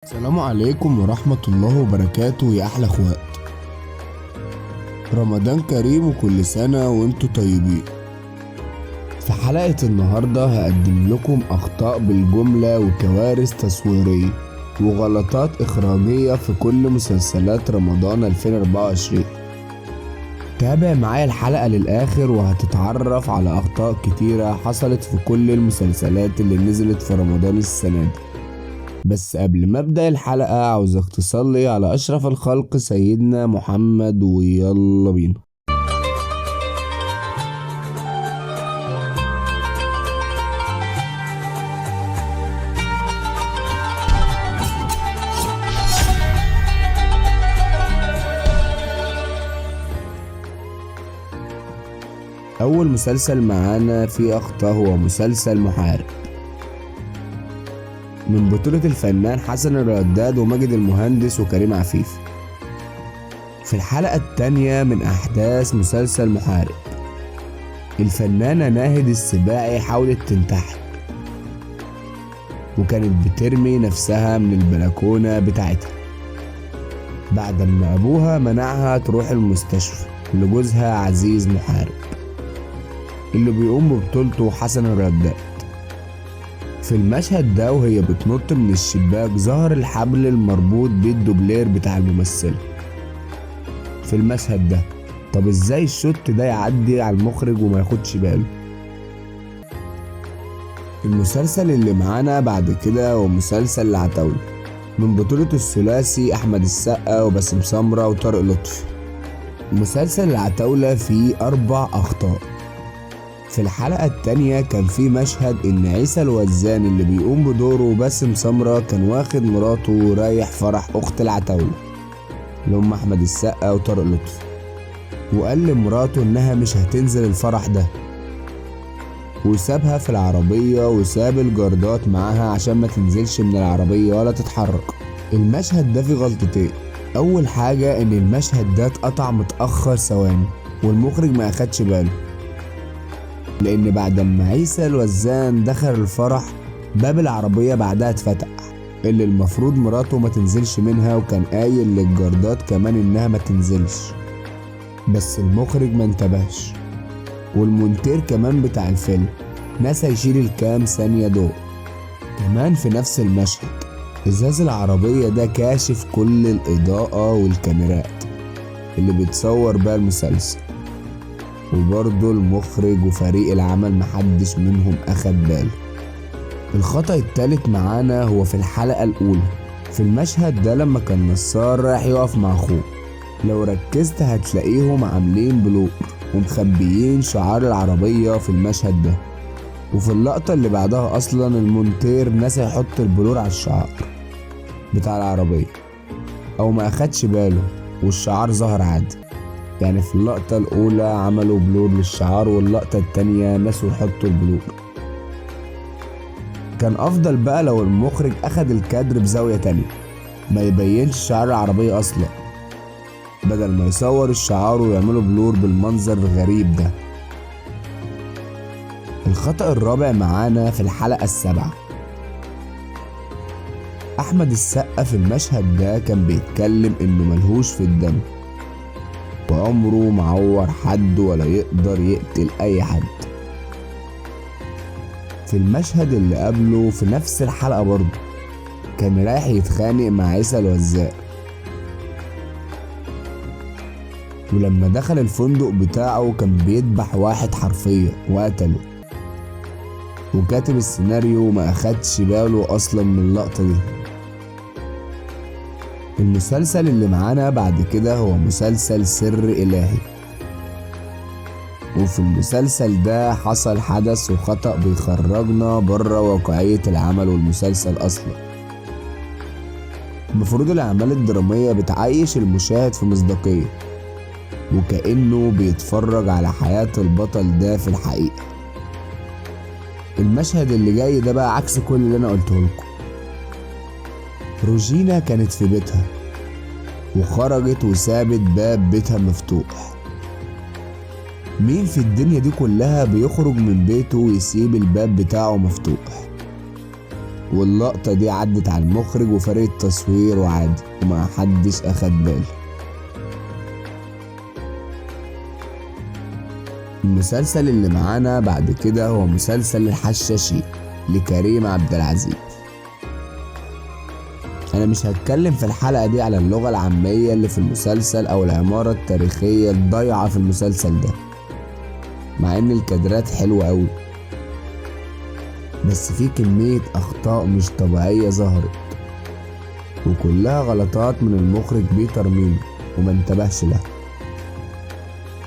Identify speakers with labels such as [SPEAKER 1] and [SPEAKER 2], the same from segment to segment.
[SPEAKER 1] السلام عليكم ورحمة الله وبركاته يا أحلى اخوات. رمضان كريم وكل سنة وانتوا طيبين. في حلقة النهاردة هقدم لكم أخطاء بالجملة وكوارث تصويرية وغلطات إخراجية في كل مسلسلات رمضان 2024. تابع معايا الحلقة للآخر وهتتعرف على أخطاء كتيرة حصلت في كل المسلسلات اللي نزلت في رمضان السنة دي. بس قبل ما ابدأ الحلقة عاوزك تصلي على اشرف الخلق سيدنا محمد ويلا بينا. اول مسلسل معانا فيه اخطاء هو مسلسل محارب من بطولة الفنان حسن الرداد وماجد المهندس وكريم عفيف. في الحلقة التانية من أحداث مسلسل محارب، الفنانة ناهد السباعي حاولت تنتحر وكانت بترمي نفسها من البلكونة بتاعتها بعد ما أبوها منعها تروح المستشفى لجوزها عزيز محارب اللي بيقوم ببطولته حسن الرداد. في المشهد ده وهي بتنط من الشباك ظهر الحبل المربوط بيه الدوبلير بتاع الممثلة في المشهد ده. طب ازاي الشوت ده يعدي على المخرج وما ياخدش باله؟ المسلسل اللي معانا بعد كده هو مسلسل العتاولة من بطولة الثلاثي أحمد السقا وباسم سمرة وطارق لطفي. مسلسل العتاولة فيه 4 أخطاء. في الحلقة التانية كان في مشهد ان عيسى الوزان اللي بيقوم بدوره باسم سمرة كان واخد مراته ورايح فرح اخت العتاولة اللي هم احمد السقا وطارق لطفي، وقال لمراته انها مش هتنزل الفرح ده وسابها في العربية وساب الجردات معاها عشان ما تنزلش من العربية ولا تتحرك. المشهد ده فيه غلطتين. اول حاجة ان المشهد ده اتقطع متأخر ثواني والمخرج ما اخدش باله، لان بعد ما عيسى الوزان دخل الفرح باب العربية بعدها اتفتح اللي المفروض مراته ما تنزلش منها، وكان قايل للجردات كمان انها ما تنزلش، بس المخرج ما انتبهش والمونتير كمان بتاع الفيلم نسى يشيل الكام ثانية دول. كمان في نفس المشهد ازاز العربية ده كاشف كل الاضاءة والكاميرات اللي بتصور بقى المسلسل، وبرضه المخرج وفريق العمل محدش منهم اخد باله. الخطأ التالت معانا هو في الحلقة الأولى في المشهد ده لما كان نصار رايح يقف مع أخوه. لو ركزت هتلاقيهم عاملين بلور ومخبيين شعار العربية في المشهد ده، وفي اللقطة اللي بعدها أصلا المونتير نسى يحط البلور على الشعار بتاع العربية أو ما أخدش باله والشعار ظهر عادي. يعني في اللقطة الأولى عملوا بلور للشعار واللقطة التانية نسوا يحطوا البلور. كان أفضل بقى لو المخرج أخد الكادر بزاوية تانية ما يبينش شعار العربية أصلا، بدل ما يصور الشعار ويعملوا بلور بالمنظر الغريب ده. الخطأ الرابع معانا في الحلقة السابعة. أحمد السقا في المشهد ده كان بيتكلم إنه ملهوش في الدم وعمره ما عور حد ولا يقدر يقتل اي حد. في المشهد اللي قبله في نفس الحلقة برضه كان رايح يتخانق مع عيسى الوزان، ولما دخل الفندق بتاعه كان بيذبح واحد حرفيا وقتله، وكاتب السيناريو ما اخدش باله اصلا من اللقطة دي. المسلسل اللي معانا بعد كده هو مسلسل سر إلهي، وفي المسلسل ده حصل حدث وخطأ بيخرجنا بره واقعية العمل والمسلسل أصلا. المفروض الأعمال الدرامية بتعيش المشاهد في مصداقية وكأنه بيتفرج على حياة البطل ده في الحقيقة. المشهد اللي جاي ده بقى عكس كل اللي أنا قلته لكم. روجينا كانت في بيتها وخرجت وسابت باب بيتها مفتوح. مين في الدنيا دي كلها بيخرج من بيته ويسيب الباب بتاعه مفتوح؟ واللقطة دي عدت على المخرج وفريق التصوير وعادي وما حدش اخد باله. المسلسل اللي معانا بعد كده هو مسلسل الحشاشين لكريم عبد العزيز. انا مش هتكلم في الحلقة دي على اللغة العامية اللي في المسلسل او العمارة التاريخية الضايعة في المسلسل ده، مع ان الكادرات حلوة قوي، بس في كمية اخطاء مش طبيعية ظهرت وكلها غلطات من المخرج بيتر ميمي وما انتبهش لها.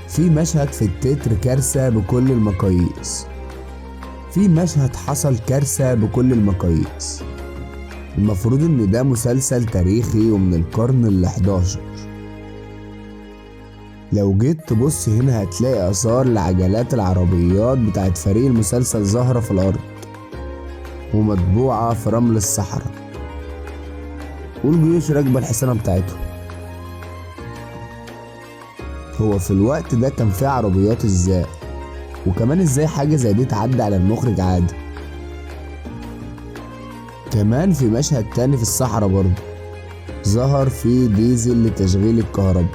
[SPEAKER 1] في مشهد في التتر كارثة بكل المقاييس، في مشهد حصل كارثة بكل المقاييس. المفروض ان ده مسلسل تاريخي ومن القرن ال11. لو جيت تبص هنا هتلاقي اثار لعجلات العربيات بتاعت فريق المسلسل ظاهرة في الارض ومطبوعة في رمل الصحراء، والجيوش راكبة الحصانة بتاعتهم. هو في الوقت ده كان فيه عربيات ازاي؟ وكمان ازاي حاجة زي دي تعدي على المخرج عادي؟ كمان في مشهد تاني في الصحراء برضه ظهر فيه ديزل لتشغيل الكهرباء.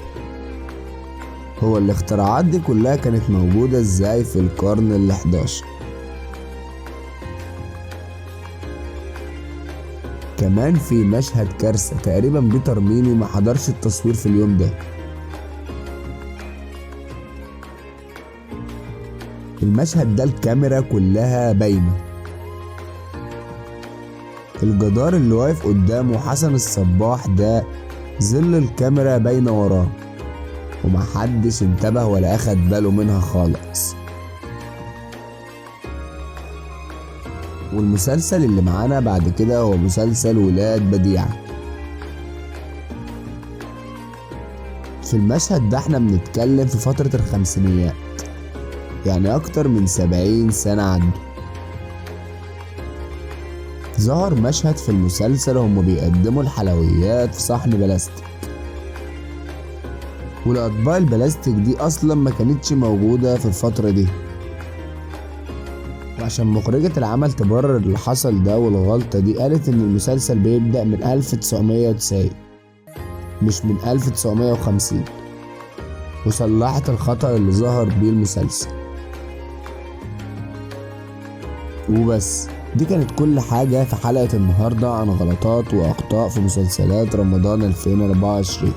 [SPEAKER 1] هو الاختراعات دي كلها كانت موجودة ازاي في القرن ال11؟ كمان في مشهد كارثة تقريبا بيتر ميمي ما حضرش التصوير في اليوم ده. المشهد ده الكاميرا كلها باينة، الجدار اللي واقف قدامه حسن الصباح ده ظل الكاميرا باينة وراه ومحدش انتبه ولا اخد باله منها خالص. والمسلسل اللي معانا بعد كده هو مسلسل ولاد بديعة. في المشهد ده احنا بنتكلم في فترة الخمسينيات، يعني اكتر من 70 سنة عدوا. ظهر مشهد في المسلسل هم بيقدموا الحلويات في صحن بلاستيك، والاطباق البلاستيك دي اصلا ما كانتش موجودة في الفترة دي، وعشان مخرجة العمل تبرر اللي حصل ده والغلطة دي قالت ان المسلسل بيبدأ من 1990 مش من 1950، وصلحت الخطأ اللي ظهر بيه المسلسل. وبس دي كانت كل حاجة في حلقة النهاردة عن غلطات وأخطاء في مسلسلات رمضان 2024.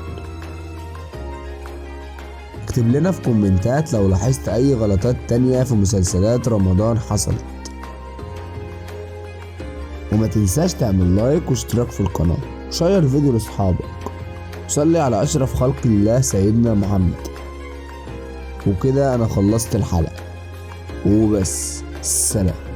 [SPEAKER 1] اكتب لنا في كومنتات لو لاحظت أي غلطات تانية في مسلسلات رمضان حصلت، وما تنساش تعمل لايك واشتراك في القناة وشير الفيديو لاصحابك، وصلي على أشرف خلق الله سيدنا محمد. وكده أنا خلصت الحلقة وبس، سلام.